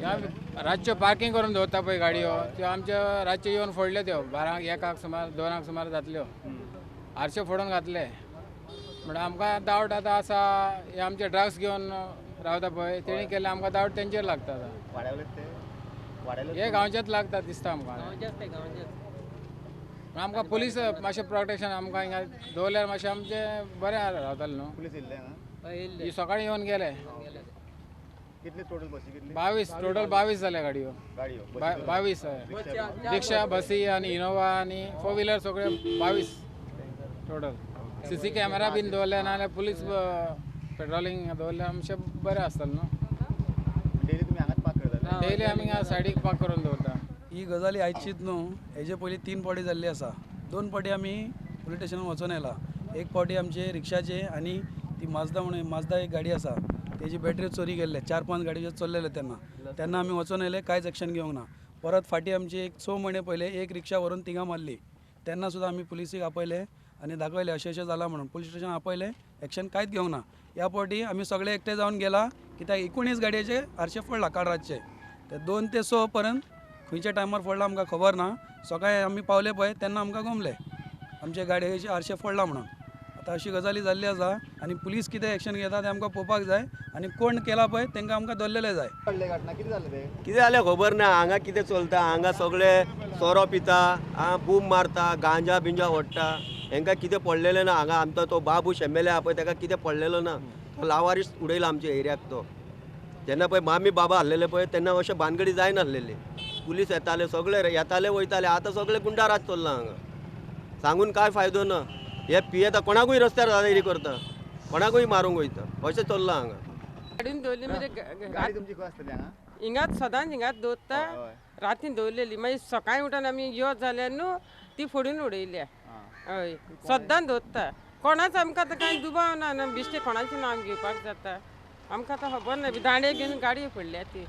ह्या रातच्यो पार्किंग करून दवरता पळय गाडयो त्यो आमच्या रातच्यो येवन फोडल्यो त्यो 12 1 सुमार 2 सुमार जातल्यो आरशे फोडून घातले म्हणून आमकां डावट आतां आसा हे आमचे ड्रग्स घेवन रावता पळय तेणी केले आमकां डावट तेंचेर लागता हे गांवचेच लागता दिसता आमकां आमकां पुलीस मातशें प्रोटेक्शन आमकां हिंगा दवरल्यार मातशें आमचें बरें रावतालें न्हू. पुलीस येयल्ले हांगा ही सकाळीं येवन गेले कितले टोटल बसी कितली 22 टोटल 22 जाल्या गाडयो गाडयो 22 रिक्षा बसी आनी इनोवा आनी 4 व्हिलर सगळे 22 टोटल सीसी कॅमेरा बीन दवरले नाजाल्यार पुलीस पेट्रोलिंग दवरल्यार आमचें बरें आसतलें न्हू. डेली तुमी हांगाच पार्क करता डेली आमी हिंगा सायडीक पार्क करून दवरता. ही गजाली आयचीच न्हू. हेजे पयलीं 3 फावटी जाल्ली आसा. 2 फावटी आमी पुलीस स्टेशनान वचून येयला. एक फावटी आमचे रिक्षाचे आनी ती माजदा एक गाडी आसा तेजी बॅटरी चोरी गेल्ले 4-5 गाडयो चल्लेले तेन्ना आमी वचून येयले कांयच एक्शन घेवंक ना. परत फाटी आमची एक 6 म्हयने पयले एक रिक्षा व्हरून तिंगा मारली तेन्ना सुद्दां आमी पुलिसीक आपयले आनी दाखयले अशें जाला म्हणून पुलीस स्टेशन आपयले एक्शन कांयच घेवंक ना. ह्या फावटी आमी सगळे एकटे जावन गेला कित्याक 19 गाडयेचे आरशे फोडला काल रातचे ते 2 ते 6 पर्यंत खंयच्या टायमार फोडला आमकां खबर ना. सकाळीं आमी पावले पळय तेन्ना आमकां गमले आमचे गाडयेचे आरशे फोडला म्हणून. आतां अशी गजाली जाल्ली आसा आनी पुलीस कितें एक्शन घेता तें आमकां पळोवपाक जाय आनी कोण केला पळय तांकां आमकां धरलेले जाय. पडले घटना कितें जालें ते कितें जालें खबर ना. हांगा कितें चलता हांगा सगळे सोरो पिता बूम मारता गांजा बिंजा ओडटा हांकां कितें पडलेलें ना. हांगा आमचो तो बाबू शेमेले आहा पळय ताका कितें पडलेलो ना. तो लावारीस उडयला आमच्या एरियाक तो. जेन्ना पळय मामी बाबा आहलेले पळय तेन्ना अशें भानगडी जायनासलेली. पुलीस येताले सगळे येताले वयताले. आतां सगळे गुंडाराज चल्ला हांगा. सांगून काय फायदो ना. हे पियेता कोणाकूय रस्त्यार दादागिरी करता कोणाकूय मारूंक वयता अशें चल्ला हांगा. गाडीन दवरली म्हणजे गाडी तुमची खंय आसतली हांगा हिंगाच सदांच हिंगाच दवरता हय. रातीन दवरलेली मागीर सकाळीं उठून आमी यो जाल्यार न्हू ती फोडून उडयल्या. हय सदां दवरता कोणाच आमकां आतां कांय दुबाव ना बिश्टे कोणाचें नांव घेवपाक जाता आमकां आतां खबर ना दांडे घेवन गाडी फोडल्या ती.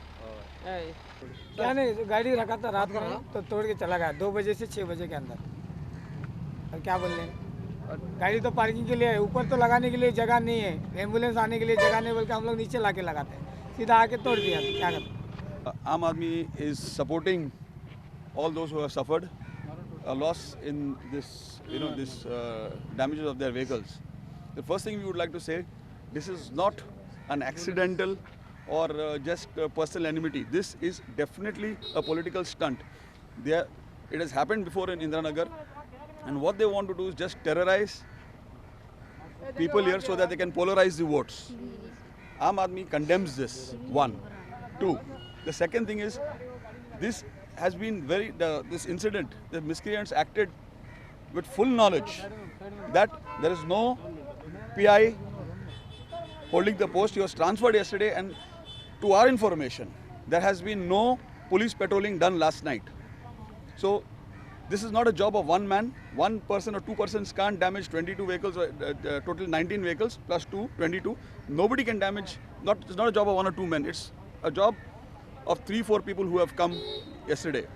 हय क्या नहीं गाड़ी रखा था रात में तो तोड़ के चला गया 2 बजे से 6 बजे के अंदर. और क्या बोल रहे हैं और गाड़ी तो पार्किंग के लिए है ऊपर तो लगाने के लिए जगह नहीं है एम्बुलेंस आने के लिए जगह नहीं बल्कि हम लोग नीचे ला के लगाते हैं सीधा आके तोड़ दिया क्या करते. Aam Aadmi is supporting all those who have suffered a loss in this, this damages of their vehicles. The first thing we would like to say, this is not an accidental or just personal enmity. This is definitely a political stunt. It has happened before in Indiranagar, and what they want to do is just terrorize people here so that they can polarize the votes. Aam Aadmi condemns this. 1. 2. The second thing is, this has been this incident, the miscreants acted with full knowledge that there is no PI holding the post. He was transferred yesterday, and to our information, there has been no police patrolling done last night. So this is not a job of one man. One person or two persons can't damage 22 vehicles, total 19 vehicles plus 2, 22. Nobody can damage, it's not a job of 1 or 2 men. It's a job of 3-4 people who have come yesterday.